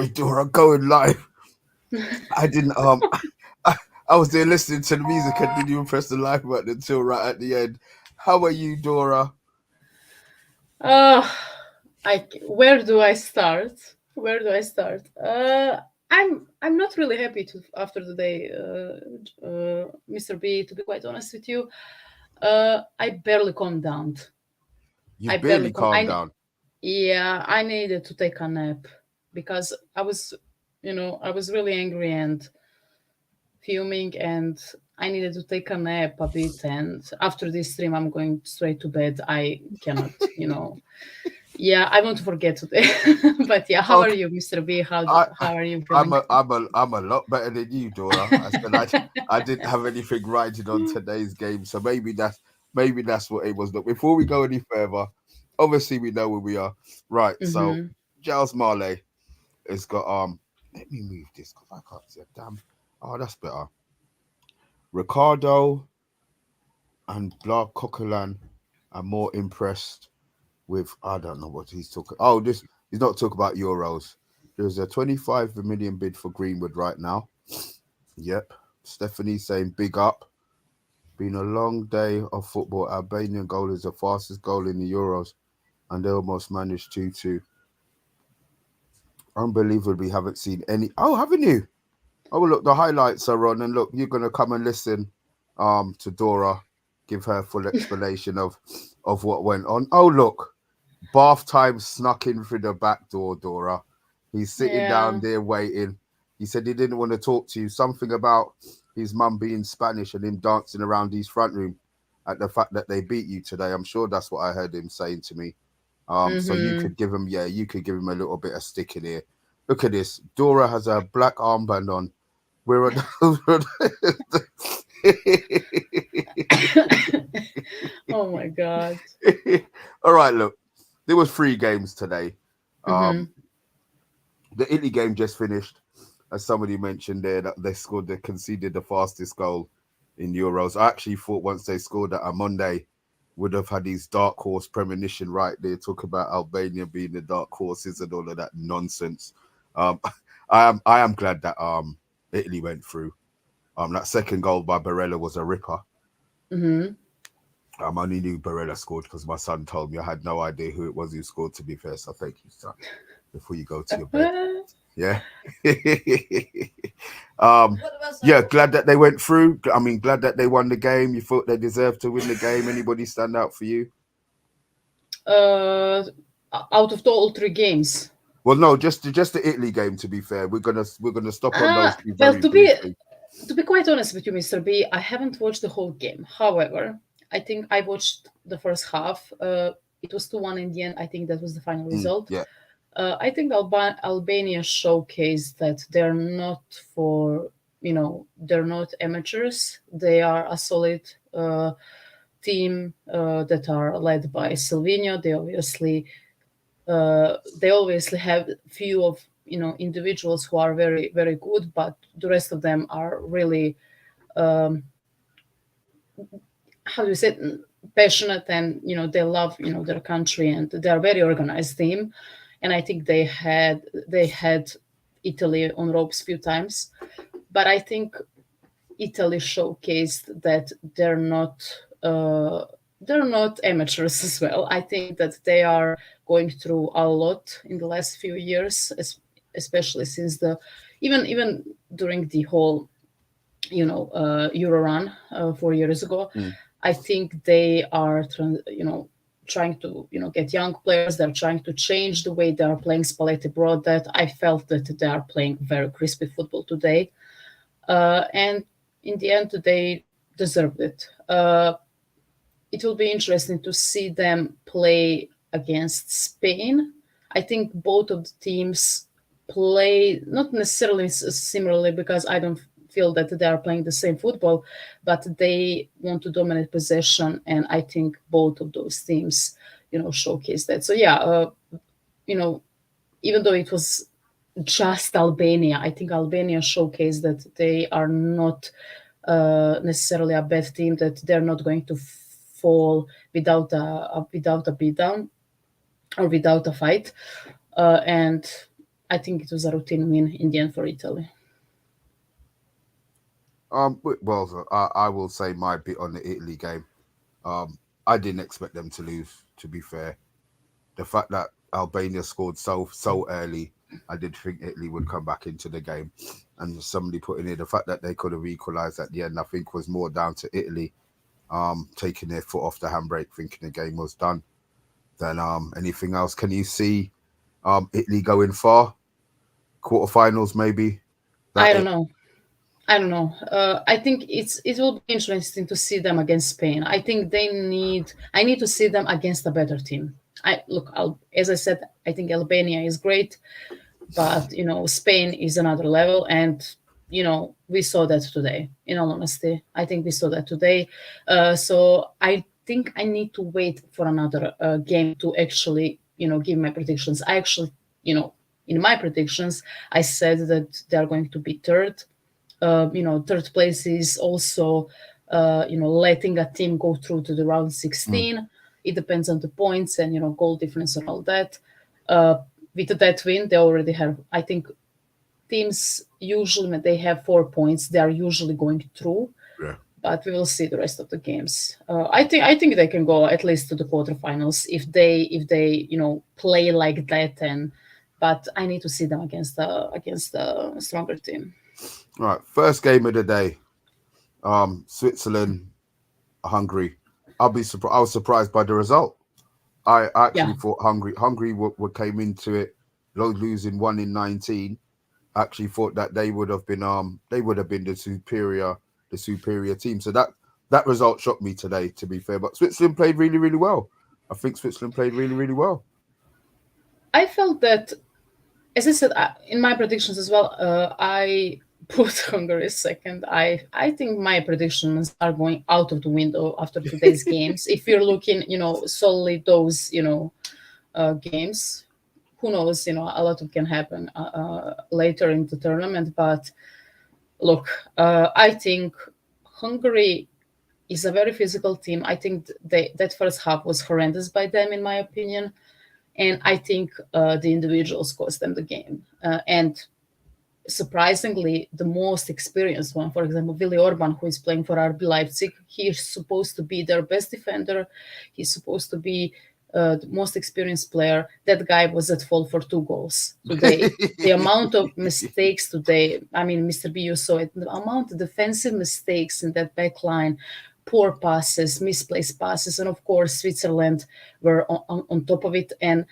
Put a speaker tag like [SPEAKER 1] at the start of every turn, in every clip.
[SPEAKER 1] Sorry, Dora, going live. I didn't I, I was there listening to the music and didn't even press the live button until right at the end. How are you, Dora?
[SPEAKER 2] Uh, where do I start? Where do I start? I'm not really happy to after the day, Mr. B. To be quite honest with you, I barely calmed down.
[SPEAKER 1] You
[SPEAKER 2] I barely
[SPEAKER 1] barely
[SPEAKER 2] calm.
[SPEAKER 1] calmed down.
[SPEAKER 2] Yeah, I needed to take a nap because I was really angry and fuming, and I needed to take a nap a bit. And after this stream, I'm going straight to bed. I cannot, Yeah, I want to forget today. But yeah, how are
[SPEAKER 1] Okay,
[SPEAKER 2] you, Mr. B?
[SPEAKER 1] I,
[SPEAKER 2] How are you
[SPEAKER 1] I'm
[SPEAKER 2] feeling?
[SPEAKER 1] I'm a lot better than you, Dora. I said I didn't have anything writing on today's game, so maybe that's what it was. Look, before we go any further, obviously we know where we are. Right, so
[SPEAKER 2] Mm-hmm.
[SPEAKER 1] Giles Marley has got let me move this because I can't see a damn. Oh, that's better. Ricardo and Blah Coquelin are more impressed with. I don't know what he's talking. Oh, this he's not talking about euros. There's a 25 million bid for Greenwood right now. Yep. Stephanie saying big up. Been a long day of football. Albanian goal is the fastest goal in the Euros, and they almost managed 2-2. Unbelievable. We haven't seen any. Oh, haven't you? Oh, well, look, the highlights are on, and look, you're gonna come and listen, to Dora, give her full explanation of what went on. Oh, look, bath time snuck in through the back door, Dora. He's sitting down
[SPEAKER 2] Yeah.
[SPEAKER 1] there waiting. He said he didn't want to talk to you. Something about his mum being Spanish and him dancing around his front room at the fact that they beat you today. I'm sure that's what I heard him saying to me. So you
[SPEAKER 2] Mm-hmm.
[SPEAKER 1] could give him, yeah, you could give him a little bit of stick in here. Look at this. Dora has a black armband on. We're at
[SPEAKER 2] Oh my God.
[SPEAKER 1] all right. Look, there was 3 games today.
[SPEAKER 2] Mm-hmm.
[SPEAKER 1] Um, the Italy game just finished, as somebody mentioned there, that they conceded the fastest goal in Euros. I actually thought once they scored that on Monday would have had his dark horse premonition right there, talk about Albania being the dark horses and all of that nonsense. Um, I am glad that Italy went through. That second goal by Barella was a ripper.
[SPEAKER 2] Mm-hmm.
[SPEAKER 1] I only knew Barella scored because my son told me. I had no idea who it was who scored, to be fair. So thank you, son, before you go to your bed. Yeah. um, yeah, glad that they went through. I mean, glad that they won the game. You thought they deserved to win the game. Anybody stand out for you?
[SPEAKER 2] uh, Out of the all 3 games.
[SPEAKER 1] Well, no, just the Italy game. To be fair, we're gonna stop on those two
[SPEAKER 2] Well,
[SPEAKER 1] very briefly.
[SPEAKER 2] to be quite honest with you, Mr. B, I haven't watched the whole game. However, I think I watched the first half. It was 2-1 in the end. I think that was the final result.
[SPEAKER 1] Yeah.
[SPEAKER 2] I think Albania showcased that they're not they're not amateurs. They are a solid team that are led by Silvino. They obviously have few of individuals who are very very good, but the rest of them are really um, how do you say it, passionate, and they love their country, and they are very organized team. And I think they had Italy on ropes few times, but I think Italy showcased that uh, they're not amateurs as well. I think that they are going through a lot in the last few years, especially since the even during the whole Euro run 4 years ago.
[SPEAKER 1] Mm.
[SPEAKER 2] I think they are trying to get young players. They're trying to change the way they are playing. Spalletti brought that. I felt that they are playing very crispy football today, and in the end, they deserved it. It will be interesting to see them play against Spain. I think both of the teams play not necessarily similarly, because I don't feel that they are playing the same football, but they want to dominate possession, and I think both of those teams, showcase that. So yeah, you know, even though it was just Albania, I think Albania showcased that they are not necessarily a bad team, that they're not going to fall without a beatdown or without a fight. And I think it was a routine win in the end for Italy.
[SPEAKER 1] Well, I will say my bit on the Italy game. I didn't expect them to lose. To be fair, the fact that Albania scored so early, I did think Italy would come back into the game. And somebody put in here the fact that they could have equalised at the end, I think was more down to Italy taking their foot off the handbrake, thinking the game was done, than anything else. Can you see Italy going far? Quarterfinals maybe?
[SPEAKER 2] I
[SPEAKER 1] That
[SPEAKER 2] don't
[SPEAKER 1] it?
[SPEAKER 2] know. I don't know. I think it will be interesting to see them against Spain. I think they need. I need to see them against a better team. I look. As I said, I think Albania is great, but Spain is another level, and we saw that today. In all honesty, I think we saw that today. So I think I need to wait for another game to actually give my predictions. I actually in my predictions I said that they are going to be third. Third place is also letting a team go through to the round
[SPEAKER 1] Mm,
[SPEAKER 2] 16. It depends on the points and goal difference and all that. uh, with that win they already have, I think, teams usually when they have 4 points they are usually going through,
[SPEAKER 1] yeah.
[SPEAKER 2] but we will see the rest of the games. I think they can go at least to the quarterfinals if they play like that. And but I need to see them against a stronger team.
[SPEAKER 1] All right. First game of the day. Switzerland, Hungary. I was surprised by the result. I
[SPEAKER 2] Yeah.
[SPEAKER 1] actually thought Hungary would came into it losing 1 in 19. Actually thought that they would have been the superior team. So that result shocked me today, to be fair. But Switzerland played really, really well. I think Switzerland played really, really well.
[SPEAKER 2] I felt that, as I said in my predictions as well, I put Hungary second. I think my predictions are going out of the window after today's games. If you're looking, solely those, games, who knows? A lot of can happen later in the tournament. But look, I think Hungary is a very physical team. I think that first half was horrendous by them, in my opinion, and I think the individuals cost them the game. And surprisingly, the most experienced one, for example, Willi Orban, who is playing for RB Leipzig, he's supposed to be their best defender. He's supposed to be the most experienced player. That guy was at fault for 2 goals today. The amount of mistakes today, I mean, Mr. B, you saw it, the amount of defensive mistakes in that back line, poor passes, misplaced passes, and of course, Switzerland were on top of it. And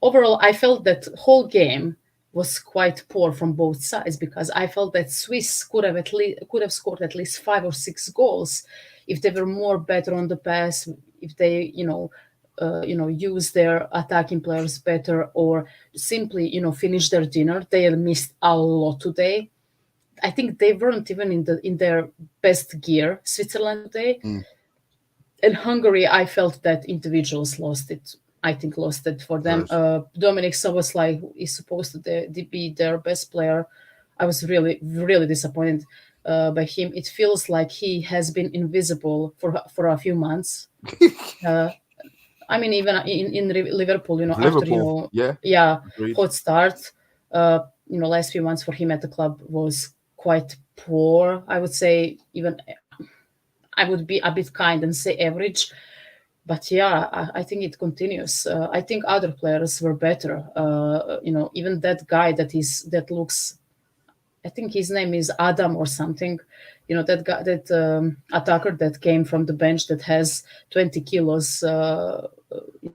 [SPEAKER 2] overall, I felt that whole game was quite poor from both sides because I felt that Swiss could have scored at least 5 or 6 goals if they were more better on the pass, if they use their attacking players better, or simply finish their dinner. They missed a lot today. I think they weren't even in their best gear, Switzerland today.
[SPEAKER 1] Mm,
[SPEAKER 2] In Hungary, I felt that individuals lost it. I think lost it for them.
[SPEAKER 1] yes.
[SPEAKER 2] Dominic Soboslai, who is supposed to be their best player, I was really, really disappointed by him. It feels like he has been invisible for a few months. Uh, I mean, even in Liverpool, after
[SPEAKER 1] Liverpool, yeah,
[SPEAKER 2] yeah,
[SPEAKER 1] agreed.
[SPEAKER 2] hot start. Uh, last few months for him at the club was quite poor. I would say even I would be a bit kind and say average, but yeah, I think it continues. I think other players were better. Even that guy that looks, I think his name is Adam or something. That guy, that attacker that came from the bench that has 20 kilos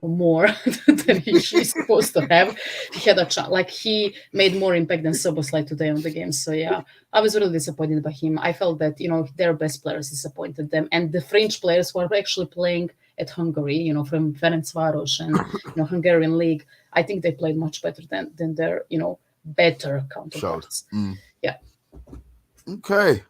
[SPEAKER 2] more than he's supposed to have. He had like he made more impact than Soboslai today on the game. So yeah, I was really disappointed by him. I felt that their best players disappointed them, and the French players who are actually playing at Hungary, from Ferencváros and Hungarian league, I think they played much better than their better
[SPEAKER 1] Showed.
[SPEAKER 2] counterparts.
[SPEAKER 1] Mm.
[SPEAKER 2] Yeah.
[SPEAKER 1] Okay.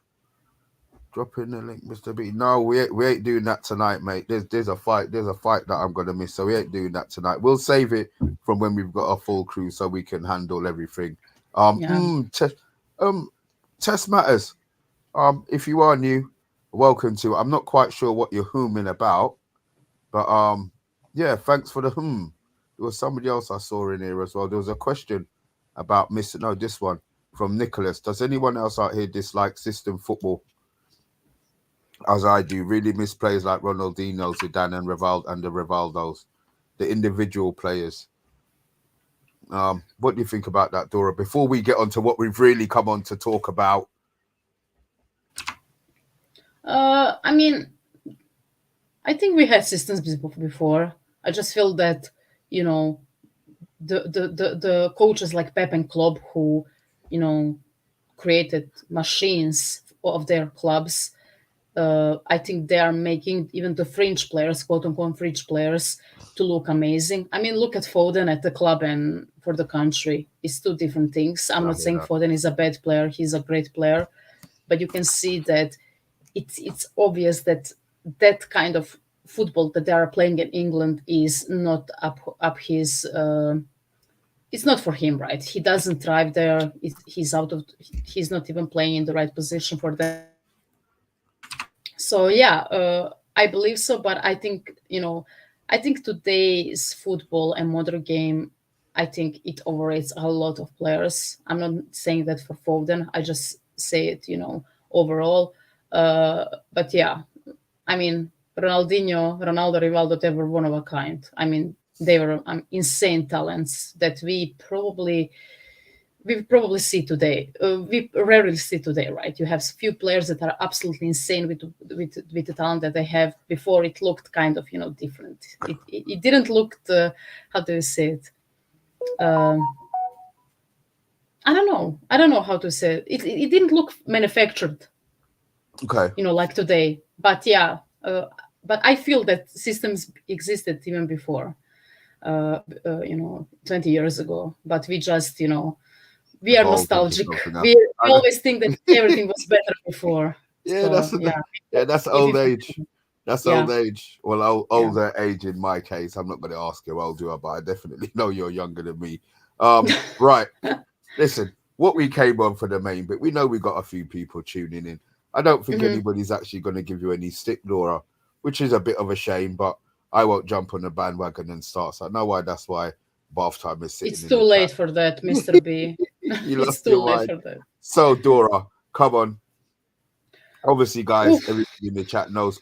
[SPEAKER 1] Drop in the link, Mr. B. No, we ain't doing that tonight, mate. There's a fight that I'm gonna miss, so we ain't doing that tonight. We'll save it from when we've got a full crew so we can handle everything. Um,
[SPEAKER 2] Yeah.
[SPEAKER 1] mm, te- um, Test matters. If you are new, welcome to. I'm not quite sure what you're humming about, but yeah, thanks for the hum. There was somebody else I saw in here as well. There was a question about missing. No, this one from Nicholas. Does anyone else out here dislike system football as I do? Really miss players like Ronaldinho, Zidane, and Rivaldo and the Rivaldos, the individual players. What do you think about that, Dora? Before we get on to what we've really come on to talk about.
[SPEAKER 2] I mean, I think we had systems before. I just feel that, you know, the coaches like Pep and Klopp who, you know, created machines of their clubs. I think they are making even the fringe players, quote unquote fringe players, to look amazing. I mean, look at Foden at the club and for the country. It's two different things. I'm
[SPEAKER 1] I
[SPEAKER 2] not
[SPEAKER 1] hear
[SPEAKER 2] saying
[SPEAKER 1] that.
[SPEAKER 2] Foden is a bad player. He's a great player, but you can see that it's obvious that that kind of football that they are playing in England is not up his. It's not for him, right? He doesn't thrive there. He's out of. He's not even playing in the right position for them. So yeah, I believe so. But I think I think today's football and modern game, I think it overrates a lot of players. I'm not saying that for Foden. I just say it, overall. But yeah, I mean, Ronaldo, Rivaldo, they were one of a kind. I mean, they were insane talents that we probably see today. We rarely see today, right? You have few players that are absolutely insane with the talent that they have. Before it looked kind of different. It didn't look how do you say it? Um, I don't know how to say it. It didn't look manufactured,
[SPEAKER 1] Okay.
[SPEAKER 2] like today. But yeah, but I feel that systems existed even before, 20 years ago. But we just, we are
[SPEAKER 1] Evolved into
[SPEAKER 2] nostalgic.
[SPEAKER 1] something else.
[SPEAKER 2] We always think that everything was better before.
[SPEAKER 1] Yeah,
[SPEAKER 2] So yeah,
[SPEAKER 1] that's
[SPEAKER 2] if
[SPEAKER 1] old
[SPEAKER 2] you
[SPEAKER 1] age. That's
[SPEAKER 2] yeah,
[SPEAKER 1] old age. Well,
[SPEAKER 2] yeah.
[SPEAKER 1] older age in my case. I'm not going to ask you how old you are, but I definitely know you're younger than me. Right. Listen, what we came on for the main bit, we know we got a few people tuning in. I don't think
[SPEAKER 2] Mhm.
[SPEAKER 1] anybody's actually going to give you any stick, Laura, which is a bit of a shame, but I won't jump on the bandwagon and start. So I know why that's why bath time is sitting
[SPEAKER 2] It's
[SPEAKER 1] in
[SPEAKER 2] too
[SPEAKER 1] the chat.
[SPEAKER 2] late for that, Mr. B.
[SPEAKER 1] You
[SPEAKER 2] It's
[SPEAKER 1] lost
[SPEAKER 2] too
[SPEAKER 1] your
[SPEAKER 2] late
[SPEAKER 1] mind.
[SPEAKER 2] for that.
[SPEAKER 1] So, Dora, come on. Obviously, guys,
[SPEAKER 2] Oof.
[SPEAKER 1] everybody in the chat knows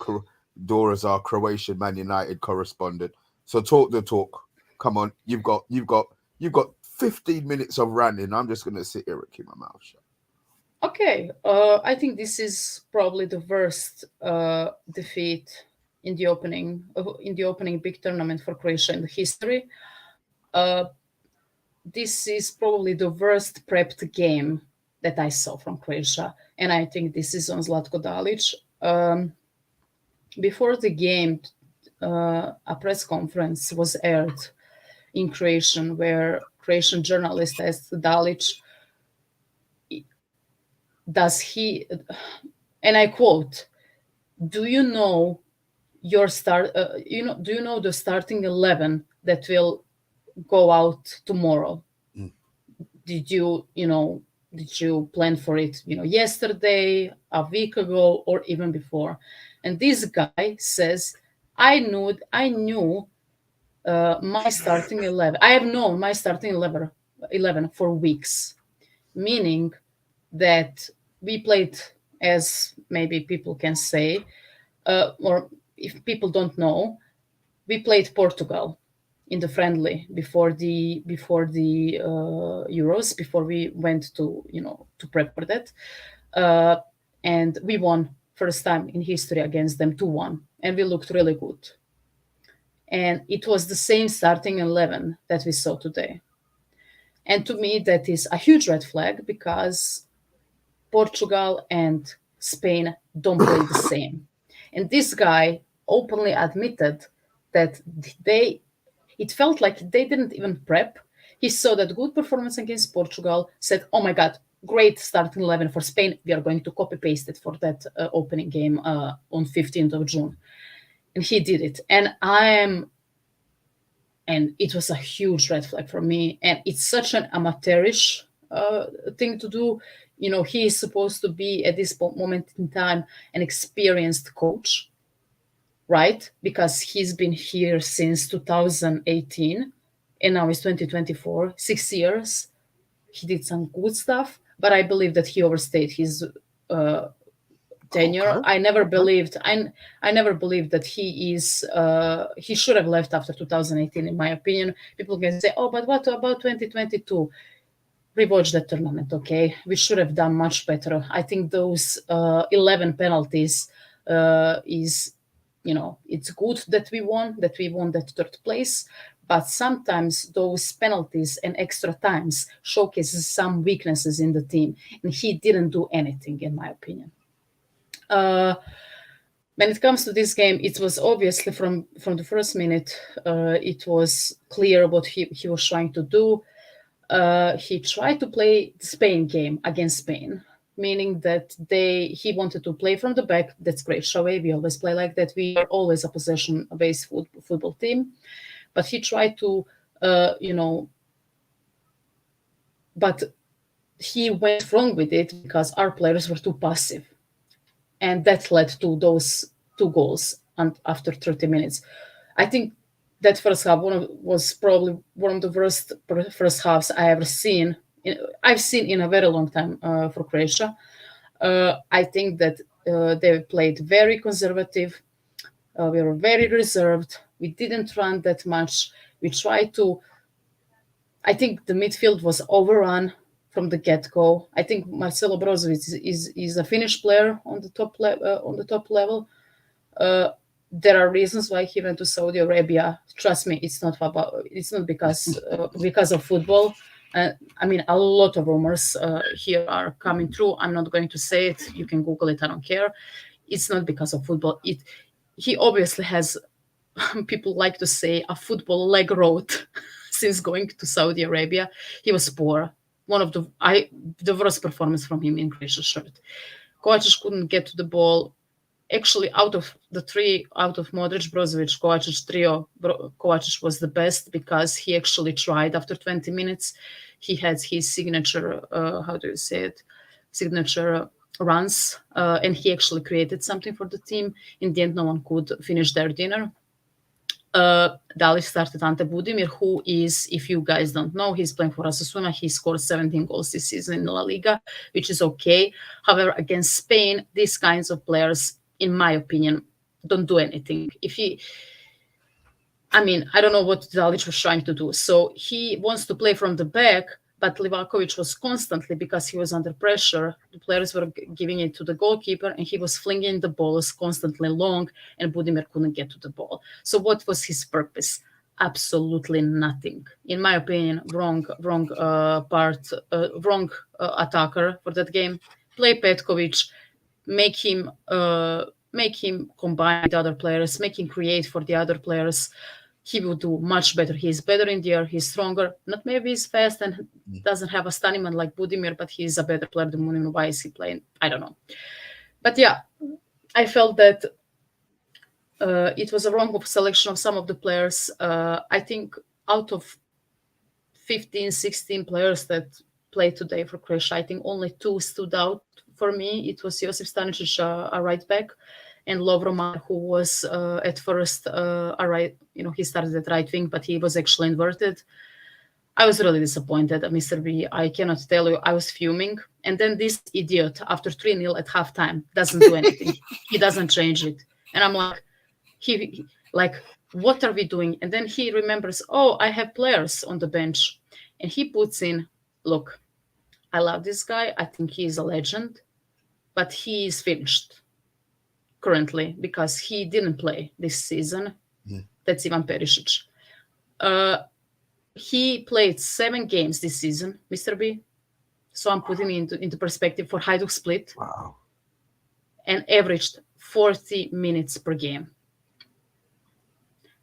[SPEAKER 1] Dora's our Croatian Man United correspondent. So talk the talk. Come on, you've got 15 minutes of ranting. I'm just gonna sit here and keep my mouth shut.
[SPEAKER 2] Okay, I think this is probably the worst defeat in the opening big tournament for Croatia in the history. Uh, this is probably the worst prepped game that I saw from Croatia, and I think this is on Zlatko Dalic. Before the game, a press conference was aired in Croatian where Croatian journalist asked Dalic, "Does he?" And I quote, "Do you know your start? Do you know the starting 11 that will go out tomorrow?
[SPEAKER 1] Mm.
[SPEAKER 2] Did you plan for it, yesterday, a week ago, or even before?" And this guy says, I knew my starting 11. I have known my starting 11 for weeks, meaning that we played, as maybe people can say, or if people don't know, we played Portugal in the friendly before the Euros, before we went to prep for that, uh, and we won first time in history against them 2-1, and we looked really good. And it was the same starting 11 that we saw today. And to me, that is a huge red flag because Portugal and Spain don't play the same. And this guy openly admitted that they it felt like they didn't even prep. He saw that good performance against Portugal, said, "Oh my God, great starting 11 for Spain. We are going to copy paste it for that opening game on 15th of June." And he did it. And it was a huge red flag for me. And it's such an amateurish thing to do. He is supposed to be at this moment in time an experienced coach, right? Because he's been here since 2018. and now it's 2024, 6 years. He did some good stuff, but I believe that he overstayed his uh, tenure.
[SPEAKER 1] Okay.
[SPEAKER 2] I never
[SPEAKER 1] Okay.
[SPEAKER 2] believed I never believed that he should have left after 2018. In my opinion, people can say, "Oh, but what about 2022?" Rewatch that tournament, okay? We should have done much better. I think those 11 penalties is, it's good that we won that third place, but sometimes those penalties and extra times showcases some weaknesses in the team, and he didn't do anything, in my opinion. Uh, when it comes to this game, it was obviously from the first minute, it was clear what he was trying to do. He tried to play the Spain game against Spain, meaning that he wanted to play from the back. That's great, Shaway. We always play like that. We are always a possession-based football team. But he tried to, but he went wrong with it because our players were too passive, and that led to those two goals. And after 30 minutes, I think that first half was probably one of the worst first halves I've seen in a very long time for Croatia. I think that they played very conservative. We were very reserved. We didn't run that much. We tried to. I think the midfield was overrun from the get go. I think Marcelo Brozovic is a Finnish player on the top level. uh, there are reasons why he went to Saudi Arabia. Trust me, it's not because of football. I mean, a lot of rumors here are coming true. I'm not going to say it. You can Google it. I don't care. It's not because of football. He obviously has people like to say a football leg road since going to Saudi Arabia. He was poor. One of the worst performance from him in Croatia's shirt. Kovacic couldn't get to the ball. Actually, out of the three, out of Modric, Brozovic, Kovacic trio, Kovacic was the best because he actually tried after 20 minutes. He had his signature, how do you say it, signature runs, and he actually created something for the team. In the end, no one could finish their dinner. Dali started Ante Budimir, who is, if you guys don't know, he's playing for Osasuna. He scored 17 goals this season in La Liga, which is okay. However, against Spain, these kinds of players, in my opinion, don't do anything. I don't know what Dalic was trying to do. So he wants to play from the back, but Livakovic was constantly, because he was under pressure, the players were giving it to the goalkeeper, and he was flinging the balls constantly long, and Budimir couldn't get to the ball. So what was his purpose? Absolutely nothing. In my opinion, wrong attacker for that game. Play Petkovic, make him combine with other players, make him create for the other players. He will do much better. He's better in the air. He's stronger. Not maybe he's fast and doesn't have a stamina like Budimir, but he's a better player than Budimir. Why is he playing? I don't know. But yeah, I felt that it was a wrong selection of some of the players. I think out of 15, 16 players that played today for Croatia, I think only two stood out for me. It was Josip Stanisic, a right back, and Lovro Mar, who was at first a right, he started at right wing, but he was actually inverted. I was really disappointed, Mr. B. I cannot tell you, I was fuming. And then this idiot, after 3-0 at halftime, doesn't do anything. He doesn't change it. And I'm like, like, what are we doing? And then he remembers, oh, I have players on the bench. And he puts in, look, I love this guy. I think he is a legend, but he is finished currently because he didn't play this season.
[SPEAKER 1] Yeah.
[SPEAKER 2] That's Ivan Perisic. He played 7 games this season, Mr. B. So I'm putting it into perspective for Hajduk Split.
[SPEAKER 1] Wow.
[SPEAKER 2] And averaged 40 minutes per game.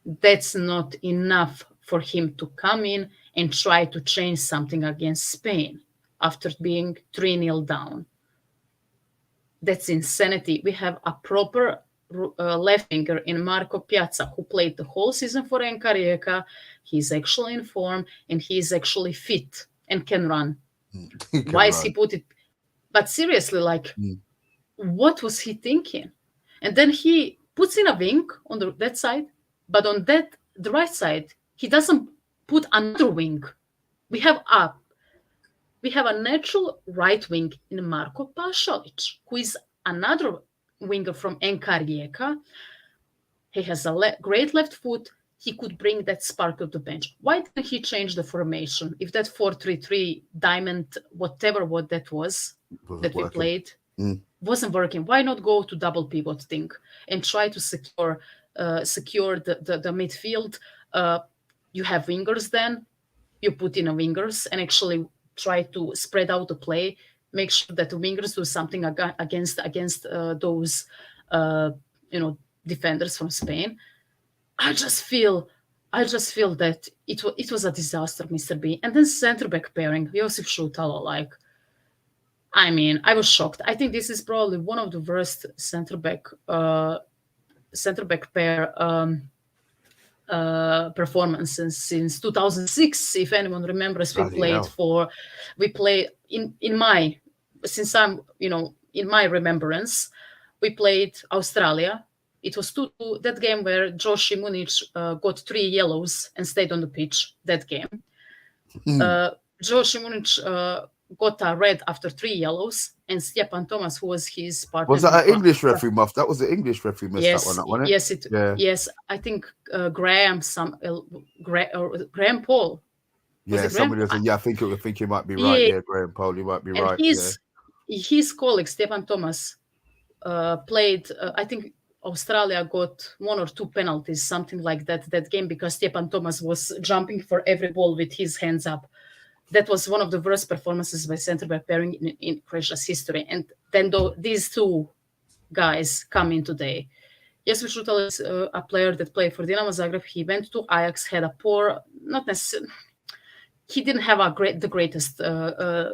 [SPEAKER 2] That's not enough for him to come in and try to change something against Spain after being 3-0 down. That's insanity. We have a proper left winger in Marco Piazza, who played the whole season for NK Rijeka. He's actually in form and he's actually fit and can run. Why is he put it? But seriously, like, what was he thinking? And then he puts in a wing on that side, but on the right side, he doesn't put another wing. We have a we have a natural right wing in Marko Pašalić, who is another winger from NK Rijeka. He has a great left foot. He could bring that spark of the bench. Why didn't he change the formation? If that 4-3-3 diamond, whatever what that was
[SPEAKER 1] Wasn't
[SPEAKER 2] that we
[SPEAKER 1] working.
[SPEAKER 2] played, wasn't working, why not go to double pivot thing and try to secure the midfield? You have wingers then, you put in a wingers and actually try to spread out the play, make sure that the wingers do something against those uh, defenders from Spain. I just feel I just feel that it was a disaster, Mr. B. And then center back pairing, Josip Šutalo, like, I mean, I was shocked. I think this is probably one of the worst center back pair performances since 2006. If anyone remembers,
[SPEAKER 1] Bloody hell.
[SPEAKER 2] we played in my, since I'm, in my remembrance, we played Australia. It was 2-2, that game where Josh Munic got 3 yellows and stayed on the pitch. That game. Josh Munic got a red after 3 yellows, and Stjepan Tomas, who was his partner
[SPEAKER 1] Was
[SPEAKER 2] in the
[SPEAKER 1] that an
[SPEAKER 2] front.
[SPEAKER 1] English referee muff? That was the English referee missed that one,
[SPEAKER 2] Yes,
[SPEAKER 1] that wasn't it?
[SPEAKER 2] yes,
[SPEAKER 1] Yeah.
[SPEAKER 2] yes. I think Graham Paul, was
[SPEAKER 1] Yeah,
[SPEAKER 2] it Graham?
[SPEAKER 1] somebody was in. Yeah, I think you might be right.
[SPEAKER 2] Yeah,
[SPEAKER 1] Yeah, Graham Paul, you might be
[SPEAKER 2] and
[SPEAKER 1] right. Yeah.
[SPEAKER 2] his colleague Stjepan Tomas played. I think Australia got 1 or 2 penalties, something like that, that game, because Stjepan Tomas was jumping for every ball with his hands up. That was one of the worst performances by center back pairing in Croatia's history. And then these two guys come in today. Jesper Šutal is a player that played for Dinamo Zagreb. He went to Ajax, had a poor, not necessarily, he didn't have the greatest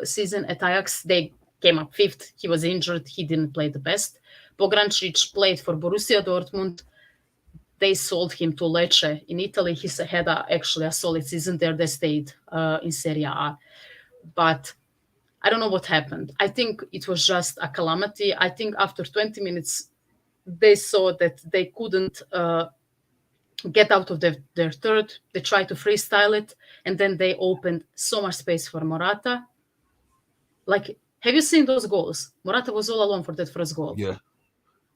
[SPEAKER 2] season at Ajax. They came up fifth. He was injured. He didn't play the best. Pogrančić played for Borussia Dortmund. They sold him to Lecce in Italy. He had actually a solid season there. They stayed in Serie A. But I don't know what happened. I think it was just a calamity. I think after 20 minutes, they saw that they couldn't get out of their third. They tried to freestyle it, and then they opened so much space for Morata. Like, have you seen those goals? Morata was all alone for that first goal.
[SPEAKER 1] Yeah.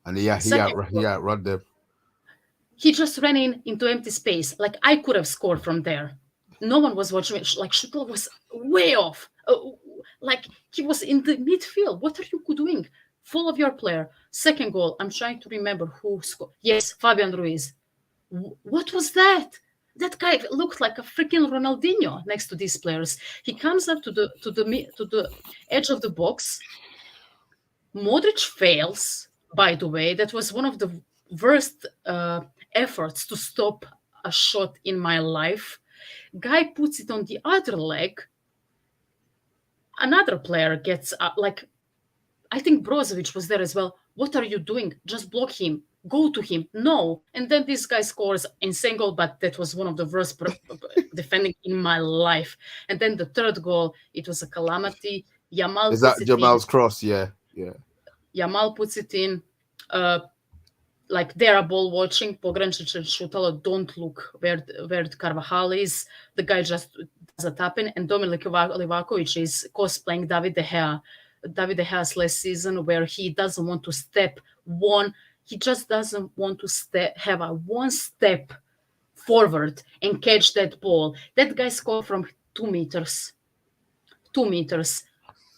[SPEAKER 1] And
[SPEAKER 2] Second
[SPEAKER 1] he
[SPEAKER 2] goal,
[SPEAKER 1] outrun them.
[SPEAKER 2] he just ran into empty space. Like, I could have scored from there. No one was watching it. Like, Schutel was way off. Like, he was in the midfield. What are you doing? Follow your player. Second goal, I'm trying to remember who scored. Yes, Fabian Ruiz. What was that? That guy looked like a freaking Ronaldinho next to these players. He comes up to the edge of the box. Modric fails. By the way, that was one of the worst efforts to stop a shot in my life. Guy puts it on the other leg. Another player gets like, I think Brozovic was there as well. What are you doing? Just block him. Go to him. No. And then this guy scores insane goal, but that was one of the worst defending in my life. And then the third goal, it was a calamity. Yamal
[SPEAKER 1] Is
[SPEAKER 2] puts
[SPEAKER 1] that
[SPEAKER 2] it
[SPEAKER 1] Jamal's
[SPEAKER 2] in.
[SPEAKER 1] cross? Yeah. Yeah.
[SPEAKER 2] Yamal puts it in. Like, they are ball watching. Pogrančić and Šutalo don't look where Carvajal is. The guy just does a tap in. And Dominik Livakovic is cosplaying David De Gea. David De Gea's last season, where he doesn't want to he just doesn't want to have a one step forward and catch that ball. That guy scored from 2 meters. 2 meters.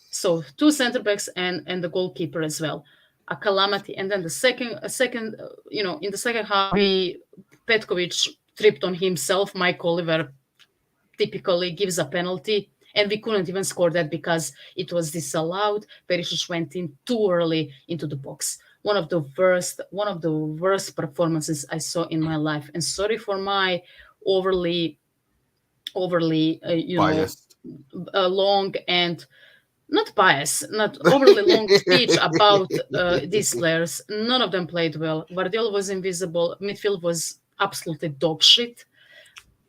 [SPEAKER 2] So 2 center backs and the goalkeeper as well. A calamity. And then in the second half, Petkovic tripped on himself. Mike Oliver typically gives a penalty, and we couldn't even score that because it was disallowed. Perisic went in too early into the box. One of the worst performances I saw in my life. And sorry for my overly
[SPEAKER 1] Biased.
[SPEAKER 2] long and not bias, not overly long speech about these players. None of them played well. Guardiola was invisible. Midfield was absolutely dog shit.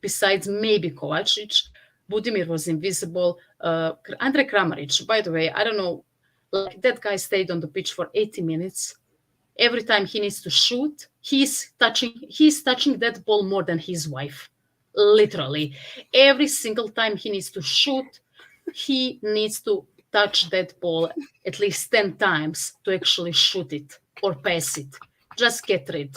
[SPEAKER 2] Besides maybe Kovacic, Budimir was invisible. Andre Kramaric, by the way, I don't know, like, that guy stayed on the pitch for 80 minutes. Every time he needs to shoot, he's touching that ball more than his wife. literally. Every single time he needs to shoot, he needs to touch that ball at least 10 times to actually shoot it or pass it. Just get rid.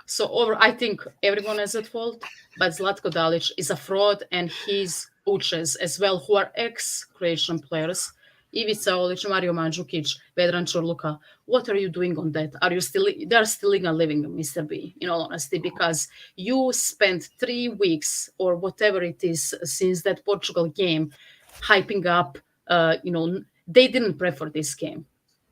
[SPEAKER 2] So over, I think everyone is at fault, but Zlatko Dalic is a fraud, and his coaches as well, who are ex-Croatian players, Ivica Olic, Mario Mandzukic, Vedran Čorluka. What are you doing on that? Are you still? They're still in a living, Mr. B. In all honesty, because you spent 3 weeks or whatever it is since that Portugal game, hyping up. They didn't prep for this game.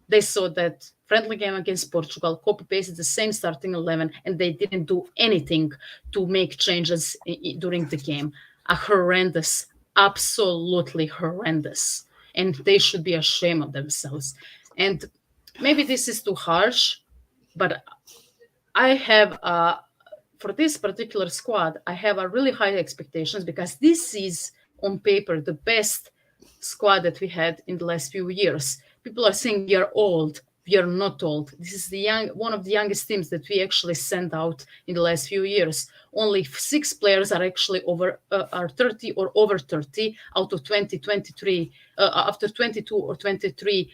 [SPEAKER 2] They saw that friendly game against Portugal, copy pasted the same starting 11, and they didn't do anything to make changes during the game. A horrendous, absolutely horrendous. And they should be ashamed of themselves. And maybe this is too harsh, but I have for this particular squad, I have a really high expectations because this is on paper the best squad that we had in the last few years. People are saying we are old. We are not old. This is one of the youngest teams that we actually sent out in the last few years. Only 6 players are actually are 30 or over 30 out of 2023. After 22 or 23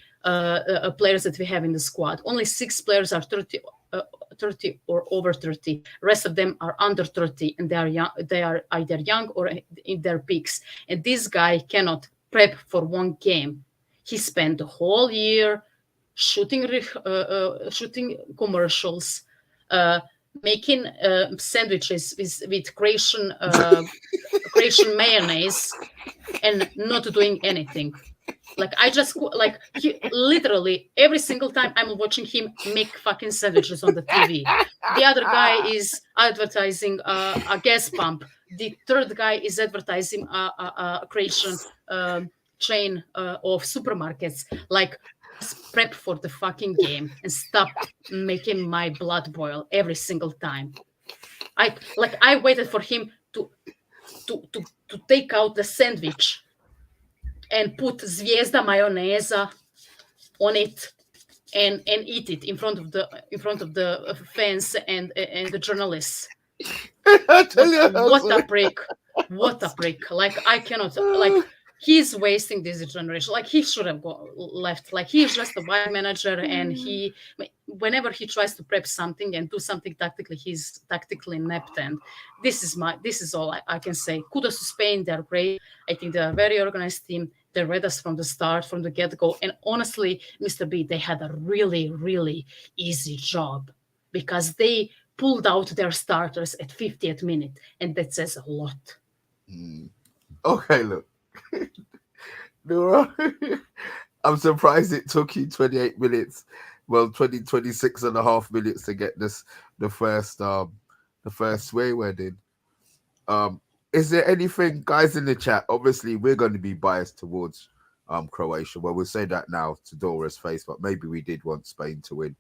[SPEAKER 2] players that we have in the squad, only 6 players are 30. 30 or over 30. Rest of them are under 30, and they are young, they are either young or in their peaks. And this guy cannot prep for one game. He spent the whole year shooting commercials, making sandwiches with Croatian mayonnaise, and not doing anything. Like I just like he literally every single time I'm watching him make fucking sandwiches on the TV. The other guy is advertising a gas pump. The third guy is advertising a Croatian chain of supermarkets. Like just prep for the fucking game and stop making my blood boil every single time. I waited for him to take out the sandwich and put zvijezda mayoneza on it and eat it in front of the fans and the journalists.
[SPEAKER 1] I tell
[SPEAKER 2] What
[SPEAKER 1] you,
[SPEAKER 2] what a prick! What a prick! Like I cannot like he's wasting this generation. Like he should have left. Like he's just a white manager, and whenever he tries to prep something and do something tactically, he's tactically inept. And this is all I can say. Kudos to Spain. They're great. I think they're a very organized team. They read us from the start, from the get go. And honestly, Mr. B, they had a really, really easy job because they pulled out their starters at 50th minute, and that says a lot.
[SPEAKER 1] okay, look, Nora, I'm surprised it took you 28 minutes, well, 26 and a half minutes to get the first swear word in. Um, is there anything, guys, in the chat? Obviously, we're going to be biased towards Croatia. Well, we'll say that now to Dora's face, but maybe we did want Spain to win.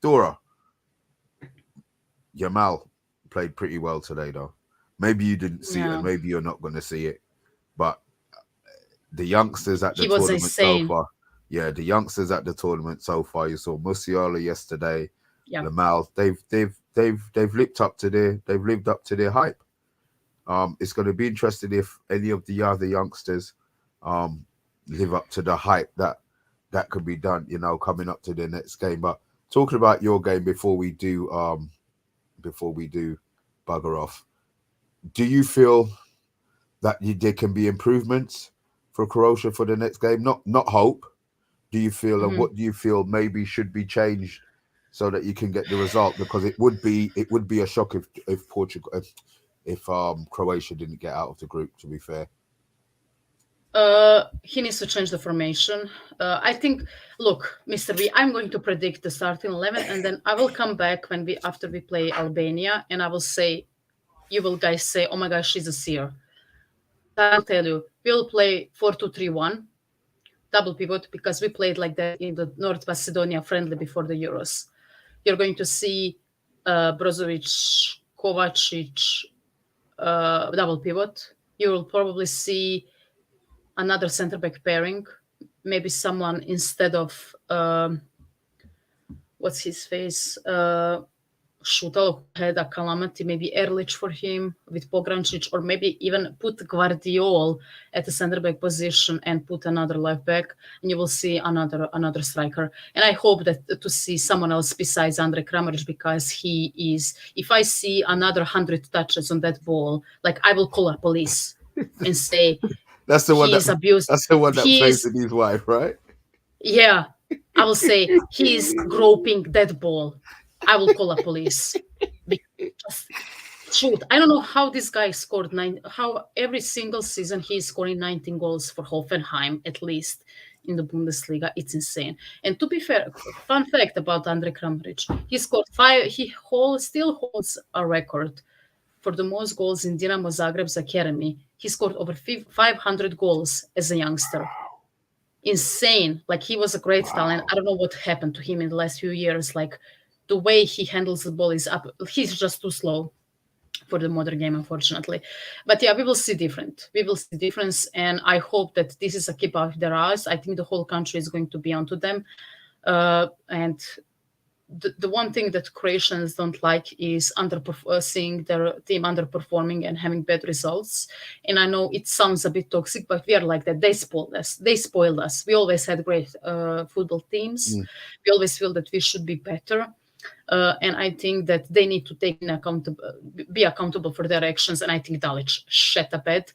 [SPEAKER 1] Dora, Yamal played pretty well today, though. Maybe you didn't see it, and
[SPEAKER 2] Yeah,
[SPEAKER 1] maybe you're not going to see it, but the youngsters at the
[SPEAKER 2] he was
[SPEAKER 1] tournament so
[SPEAKER 2] insane.
[SPEAKER 1] far, yeah, the youngsters at the tournament so far. You saw Musiala yesterday,
[SPEAKER 2] Yeah.
[SPEAKER 1] Lamal. They've lived up to their hype. It's going to be interesting if any of the other youngsters um live up to the hype that could be done. Coming up to the next game. But talking about your game before we do bugger off, do you feel that there can be improvements for Croatia for the next game? Not hope. Do you feel, and
[SPEAKER 2] Mhm.
[SPEAKER 1] what do you feel maybe should be changed so that you can get the result? Because it would be a shock if Portugal if Croatia didn't get out of the group. To be fair,
[SPEAKER 2] He needs to change the formation. I think. Look, Mr. B, I'm going to predict the starting 11, and then I will come back after we play Albania, and I will say, you will guys say, "Oh my gosh, she's a seer." But I will tell you, we'll play 4-2-3-1 double pivot because we played like that in the North Macedonia friendly before the Euros. You're going to see Brozovic, Kovacic, double pivot. You will probably see another center back pairing, maybe someone instead of what's his face, Shutel who had a calamity, maybe Erlich for him with Pograncic, or maybe even put Guardiol at the center back position and put another left back, and you will see another striker. And I hope that to see someone else besides Andre Kramaric, because he is. If I see another 100 touches on that ball, like I will call a police and say
[SPEAKER 1] That's the one
[SPEAKER 2] he
[SPEAKER 1] that
[SPEAKER 2] is abused.
[SPEAKER 1] that's the one that
[SPEAKER 2] He
[SPEAKER 1] plays
[SPEAKER 2] is,
[SPEAKER 1] with his wife, right?
[SPEAKER 2] yeah. I will say he is groping that ball. I will call a police. Because shoot, I don't know how this guy scored how every single season he's scoring 19 goals for Hoffenheim at least in the Bundesliga. It's insane. And to be fair, fun fact about Andre Kramaric, he scored five. Still holds a record for the most goals in Dinamo Zagreb's academy. He scored over 500 goals as a youngster. Insane. Like he was a great talent.
[SPEAKER 1] Wow.
[SPEAKER 2] I don't know what happened to him in the last few years. Like the way he handles the ball is up. He's just too slow for the modern game, unfortunately. But yeah, we will see different. We will see difference, and I hope that this is a keep out their eyes. I think the whole country is going to be onto them. And the one thing that Croatians don't like is seeing their team underperforming and having bad results. And I know it sounds a bit toxic, but we are like that. They spoiled us. They spoiled us. We always had great football teams.
[SPEAKER 1] Mm.
[SPEAKER 2] We always feel that we should be better. And I think that they need to be accountable for their actions. And I think Dalic shat a bed.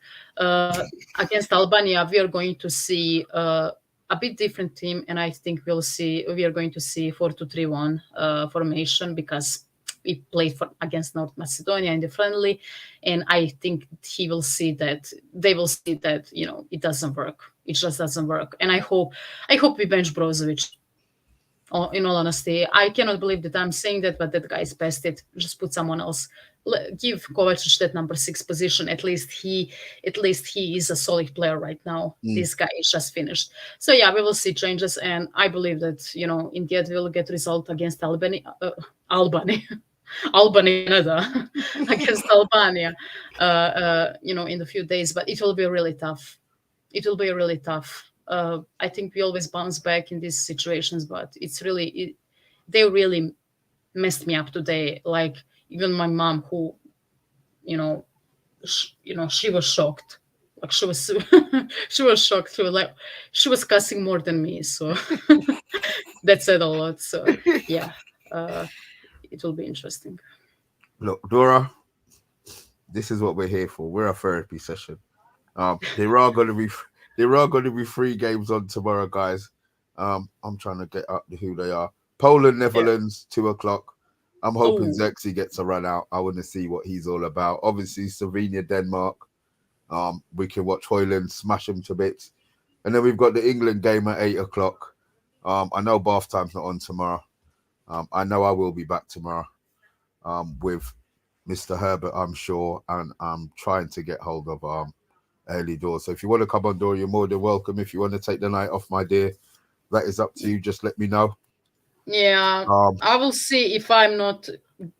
[SPEAKER 2] Against Albania, we are going to see a bit different team, and I think we are going to see 4-2-3-1 formation, because we played against North Macedonia in the friendly, and I think they will see that it doesn't work. It just doesn't work, and I hope we bench Brozovic. In all honesty, I cannot believe that I'm saying that, but that guy's past it. Just put someone else. Give Kovacic that number 6 position. At least he is a solid player right now.
[SPEAKER 1] Mm.
[SPEAKER 2] This guy is just finished. So yeah, we will see changes, and I believe that in the end we'll get result against Albany, Albany, Canada, against Albania. In the few days, but it will be really tough. It will be really tough. I think we always bounce back in these situations, but they really messed me up today. Like even my mom, who you know, she was shocked. Like she was, she was shocked. She was cussing more than me. So that said a lot. So yeah, uh, it will be interesting.
[SPEAKER 1] Look, Dora, this is what we're here for. We're a therapy session. There are going to be three games on tomorrow, guys. I'm trying to get up to who they are. Poland,
[SPEAKER 2] Yeah.
[SPEAKER 1] Netherlands, 2 o'clock. I'm hoping
[SPEAKER 2] Oh,
[SPEAKER 1] Zexi gets a run out. I want to see what he's all about. Obviously, Slovenia, Denmark. We can watch Hoyland smash them to bits, and then we've got the England game at 8 o'clock. I know bath time's not on tomorrow. I know I will be back tomorrow. With Mr. Herbert, I'm sure, and I'm trying to get hold of early doors. So if you want to come on door, you're more than welcome. If you want to take the night off, my dear, that is up to you. Just let me know.
[SPEAKER 2] yeah.
[SPEAKER 1] Um,
[SPEAKER 2] I will see if I'm not,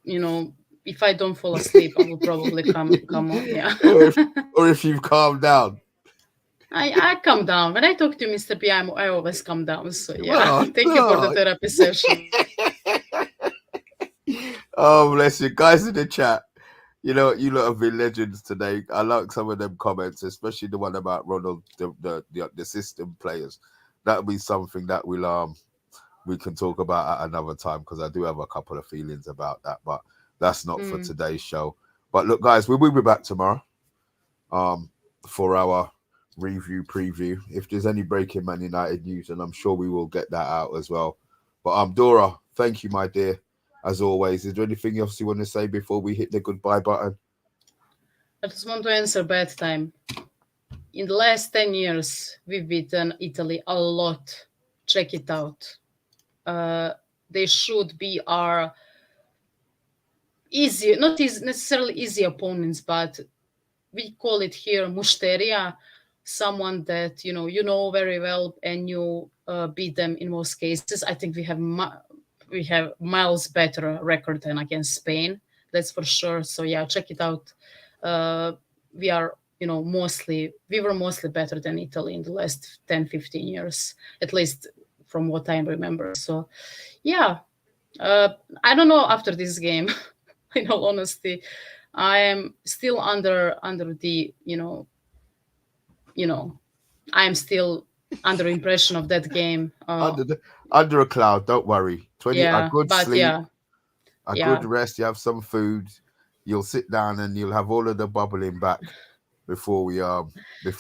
[SPEAKER 2] you know, if I don't fall asleep, I will probably come on. Yeah.
[SPEAKER 1] or if you've calmed down.
[SPEAKER 2] I come down. When I talk to Mr. P, I always come down. So yeah.
[SPEAKER 1] Well,
[SPEAKER 2] Thank you for the
[SPEAKER 1] no.
[SPEAKER 2] therapy session.
[SPEAKER 1] Oh, bless you guys in the chat. You lot have been legends today. I like some of them comments, especially the one about Ronald, the system players. That'll be something that we can talk about at another time, because I do have a couple of feelings about that, but that's not for
[SPEAKER 2] Mm.
[SPEAKER 1] today's show. But look, guys, we will be back tomorrow um, for our review preview. If there's any breaking Man United news, and I'm sure we will get that out as well. But Dora, thank you, my dear, as always. Is there anything else you want to say before we hit the goodbye button?
[SPEAKER 2] I just want to answer bad time. In the last 10 years, we've beaten Italy a lot. Check it out. Uh, they should be our easy, not easy, necessarily easy opponents, but we call it here musteria, someone that you know very well, and you beat them in most cases. I think we have miles better record than against Spain. That's for sure. So yeah, check it out. Uh, we are we were mostly better than Italy in the last 10-15 years, at least from what I remember. So yeah, Uh, I don't know after this game. In all honesty, I am still under the you know I am still under impression of that game.
[SPEAKER 1] Under the under a cloud, don't worry. 20 a
[SPEAKER 2] Yeah,
[SPEAKER 1] good
[SPEAKER 2] but
[SPEAKER 1] sleep,
[SPEAKER 2] yeah,
[SPEAKER 1] a good
[SPEAKER 2] yeah,
[SPEAKER 1] rest, you have some food, you'll sit down and you'll have all of the bubbling back before
[SPEAKER 2] yeah,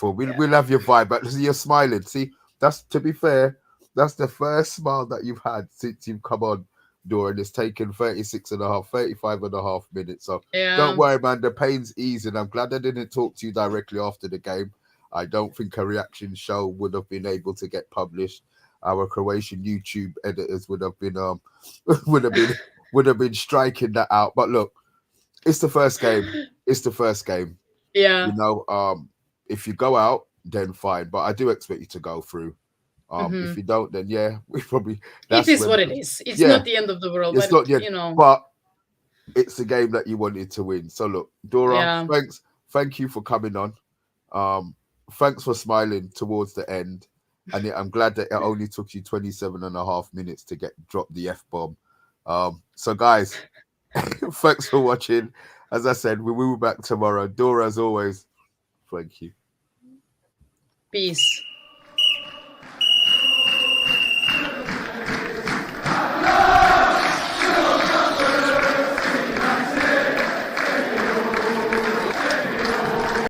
[SPEAKER 1] we'll have your vibe. But you're smiling. See, that's to be fair, that's the first smile that you've had since you've come on, Dora, and it's taken 36 and a half, 35 and a half minutes. So don't
[SPEAKER 2] yeah,
[SPEAKER 1] worry, man, the pain's easing. I'm glad I didn't talk to you directly after the game. I don't think a reaction show would have been able to get published. Our Croatian YouTube editors would have been would have been would have been striking that out. But look, it's the first game. It's the first game.
[SPEAKER 2] yeah.
[SPEAKER 1] You know, if you go out, then fine. But I do expect you to go through. If
[SPEAKER 2] Hmm.
[SPEAKER 1] you don't, then yeah, we probably
[SPEAKER 2] It
[SPEAKER 1] that's
[SPEAKER 2] is
[SPEAKER 1] when
[SPEAKER 2] what it is. It's
[SPEAKER 1] yeah,
[SPEAKER 2] not the end of the world,
[SPEAKER 1] it's
[SPEAKER 2] but
[SPEAKER 1] not yet.
[SPEAKER 2] you know,
[SPEAKER 1] But it's the game that you wanted to win. So look, Dora,
[SPEAKER 2] yeah,
[SPEAKER 1] thank you for coming on. Um, thanks for smiling towards the end. And I'm glad that it only took you 27 and a half minutes to get drop the F bomb. So guys, thanks for watching. As I said, we will be back tomorrow. Dora, as always, thank you.
[SPEAKER 2] peace.